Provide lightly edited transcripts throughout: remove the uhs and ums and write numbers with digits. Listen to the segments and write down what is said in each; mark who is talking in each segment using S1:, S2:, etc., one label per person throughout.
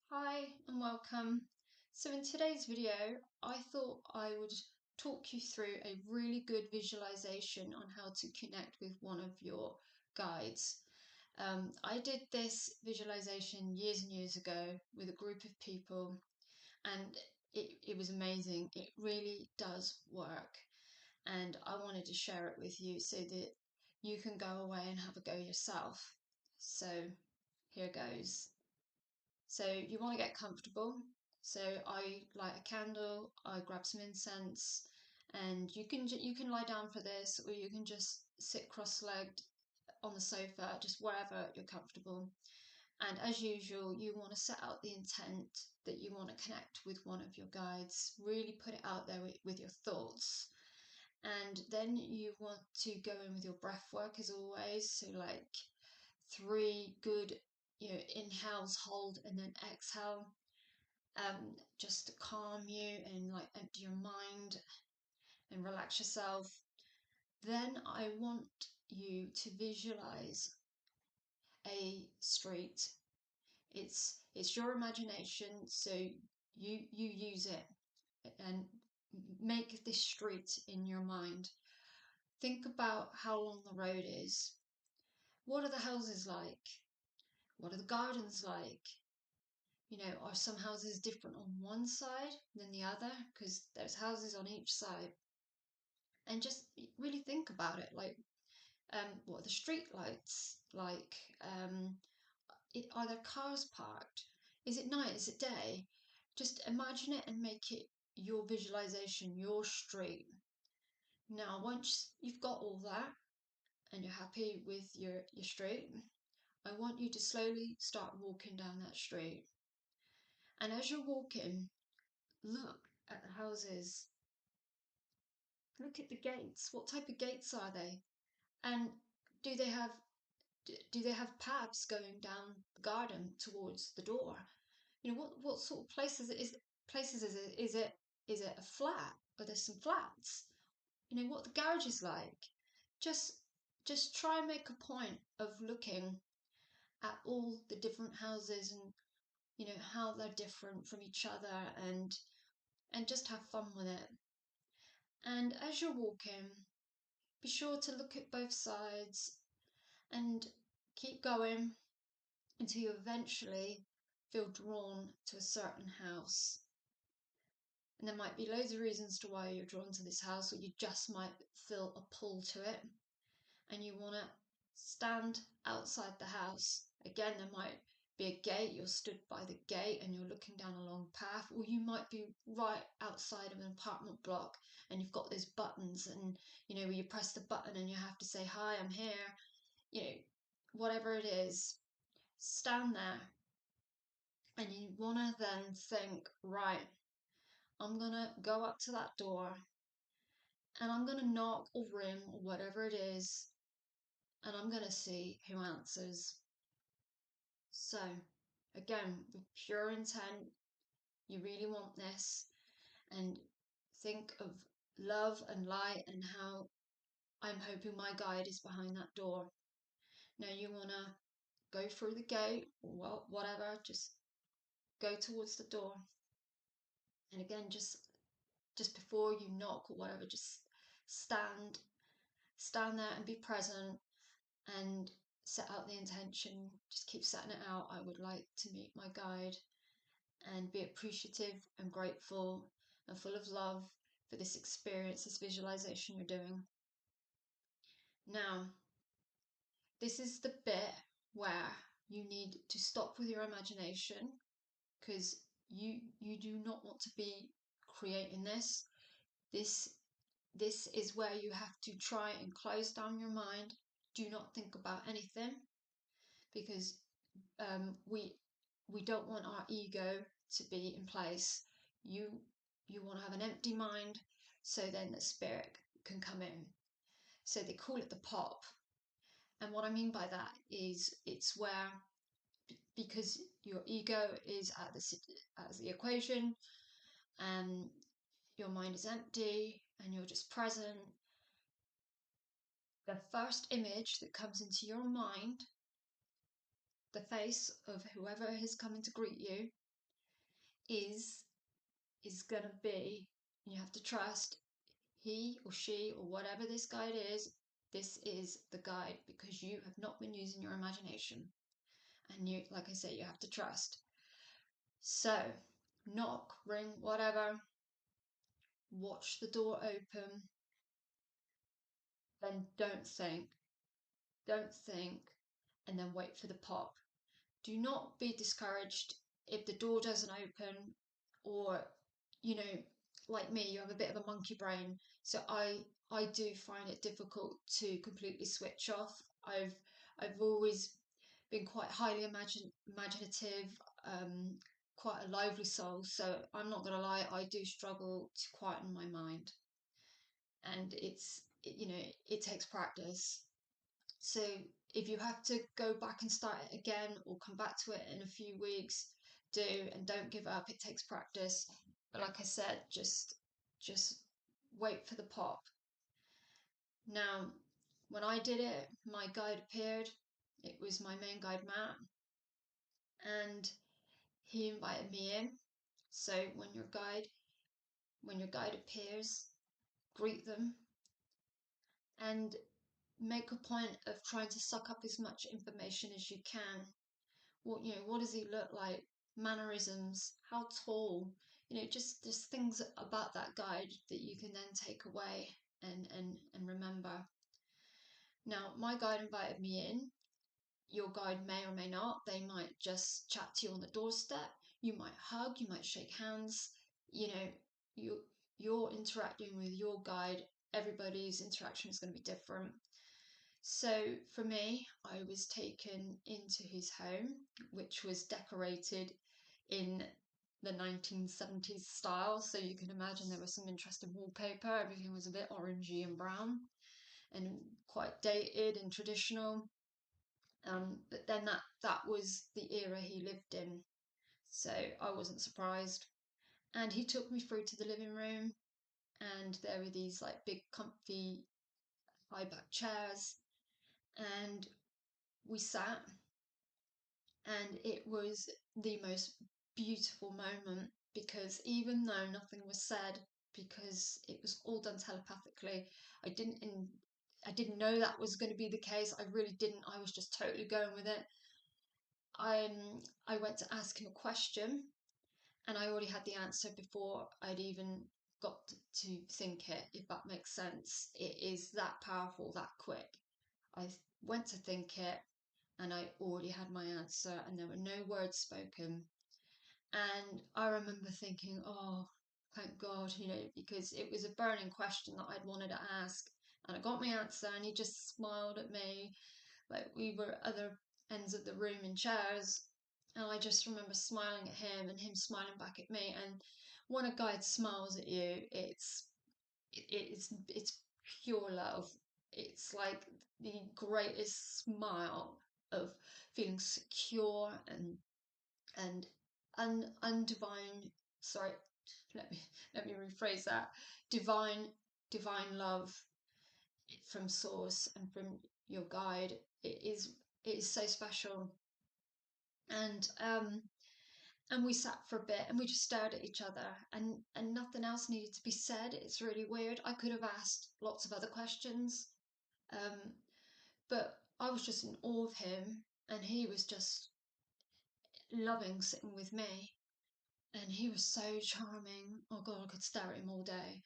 S1: Hi and welcome. So in today's video, I thought I would talk you through a really good visualization on how to connect with one of your guides. I did this visualization years and years ago with a group of people and it was amazing. It really does work and I wanted to share it with you so that you can go away and have a go yourself. So here goes. So you want to get comfortable. So I light a candle, I grab some incense, and you can lie down for this, or you can just sit cross-legged on the sofa, just wherever you're comfortable. And as usual, you want to set out the intent that you want to connect with one of your guides. Really put it out there with your thoughts. And then you want to go in with your breath work as always. So like 3 good, inhales, hold, and then exhale, just to calm you and like empty your mind and relax yourself. Then I want you to visualize a street. It's your imagination, so you use it and make this street in your mind. Think about how long the road is. What are the houses like? What are the gardens like? Are some houses different on one side than the other? Because there's houses on each side. And just really think about it. Like, what are the street lights like? Are there cars parked? Is it night? Is it day? Just imagine it and make it your visualization, your street. Now, once you've got all that and you're happy with your street, I want you to slowly start walking down that street. And as you're walking, look at the houses. Look at the gates. What type of gates are they? And do they have paths going down the garden towards the door? What sort of places is it? Is it a flat? Are there some flats? What the garage is like? Just try and make a point of looking at all the different houses and how they're different from each other and just have fun with it. And as you're walking, be sure to look at both sides and keep going until you eventually feel drawn to a certain house. And there might be loads of reasons to why you're drawn to this house, or you just might feel a pull to it and you want to stand outside the house. Again, there might be a gate, you're stood by the gate and you're looking down a long path, or you might be right outside of an apartment block and you've got those buttons and where you press the button and you have to say, hi, I'm here. Whatever it is, stand there and you want to then think, right, I'm going to go up to that door and I'm going to knock or ring or whatever it is, and I'm going to see who answers. So again, with pure intent, you really want this, and think of love and light and how I'm hoping my guide is behind that door. Now you want to go through the gate or whatever, just go towards the door. And again, just before you knock or whatever, just stand there and be present and set out the intention. Just keep setting it out. I would like to meet my guide, and be appreciative and grateful and full of love for this experience, this visualization you're doing. Now, this is the bit where you need to stop with your imagination, because you do not want to be creating this. This is where you have to try and close down your mind. Do not think about anything, because we don't want our ego to be in place. You want to have an empty mind, so then the spirit can come in. So they call it the pop. And what I mean by that is it's where, because your ego is at the equation and your mind is empty and you're just present, the first image that comes into your mind, the face of whoever is coming to greet you, is is going to be, you have to trust he or she or whatever this guide is, this is the guide because you have not been using your imagination. And you, like I say, you have to trust. So, knock, ring, whatever, watch the door open, then don't think, and then wait for the pop. Do not be discouraged if the door doesn't open, or, you know, like me, you have a bit of a monkey brain. So I do find it difficult to completely switch off. I've always been quite highly imaginative, um, quite a lively soul. So I'm not gonna lie, I do struggle to quieten my mind, and it takes practice. So if you have to go back and start it again or come back to it in a few weeks, do, and don't give up. It takes practice. But like I said, just wait for the pop. Now, when I did it, my guide appeared. It was my main guide, Matt, and he invited me in. So when your guide appears, greet them and make a point of trying to suck up as much information as you can. What does he look like? Mannerisms, how tall? Just things about that guide that you can then take away and remember. Now, my guide invited me in. Your guide may or may not. They might just chat to you on the doorstep. You might hug, you might shake hands. You know, you're interacting with your guide. Everybody's interaction is going to be different. So for me, I was taken into his home, which was decorated in the 1970s style. So you can imagine there was some interesting wallpaper. Everything was a bit orangey and brown and quite dated and traditional. But then that was the era he lived in. So I wasn't surprised. And he took me through to the living room, and there were these like big comfy high back chairs, and we sat, and it was the most beautiful moment because even though nothing was said, because it was all done telepathically, I didn't in, I didn't know that was going to be the case. I really didn't. I was just totally going with it. I went to ask him a question, and I already had the answer before I'd even got to think it, if that makes sense. It is that powerful, that quick. I went to think it, and I already had my answer, and there were no words spoken. And I remember thinking, oh, thank God, because it was a burning question that I'd wanted to ask. And I got my answer, and he just smiled at me like we were at other ends of the room in chairs. And I just remember smiling at him and him smiling back at me. And when a guide smiles at you, it's pure love. It's like the greatest smile of feeling secure and undivine. Sorry, let me rephrase that. Divine love from source and from your guide. It is so special. And we sat for a bit and we just stared at each other, and nothing else needed to be said. It's really weird. I could have asked lots of other questions, um, but I was just in awe of him, and he was just loving sitting with me, and he was so charming. Oh God, I could stare at him all day.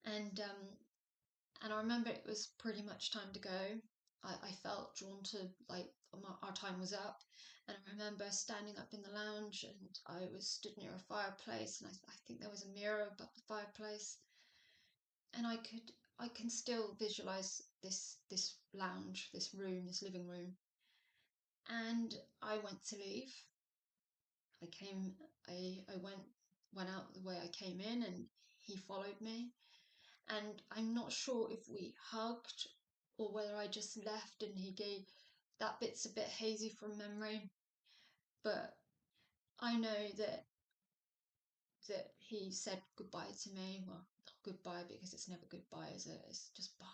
S1: And I remember it was pretty much time to go. I felt drawn to, like, our time was up. And I remember standing up in the lounge, and I was stood near a fireplace, and I think there was a mirror above the fireplace. And I can still visualize this lounge, this room, this living room. And I went to leave. I went out the way I came in, and he followed me. And I'm not sure if we hugged or whether I just left and he gave, that bit's a bit hazy from memory, but I know that he said goodbye to me. Well, not goodbye because it's never goodbye, is it? It's just bye.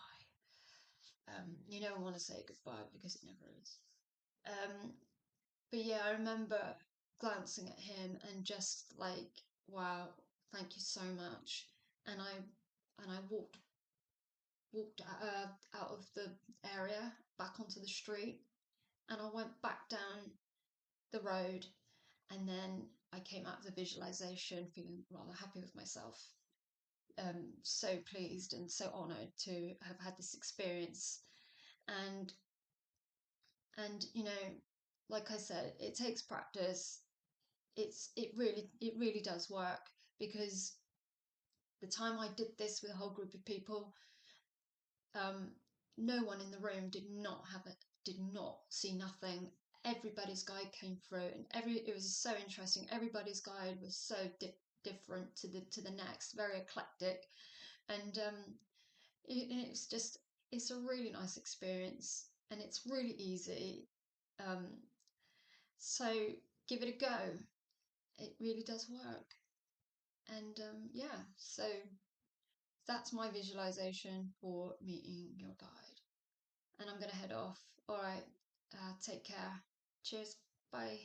S1: You never want to say goodbye because it never is. Um, but yeah, I remember glancing at him and just like, wow, thank you so much. And I walked out of the area back onto the street, and I went back down the road, and then I came out of the visualization feeling rather happy with myself. So pleased and so honored to have had this experience. And you know, like I said, it takes practice. It really does work, because the time I did this with a whole group of people, um, no one in the room did not see nothing. Everybody's guide came through, and it was so interesting. Everybody's guide was so different to the next, very eclectic, and it's just, it's a really nice experience, and it's really easy. Um, so give it a go. It really does work. And yeah, so that's my visualization for meeting your guide. And I'm going to head off. All right, take care. Cheers. Bye.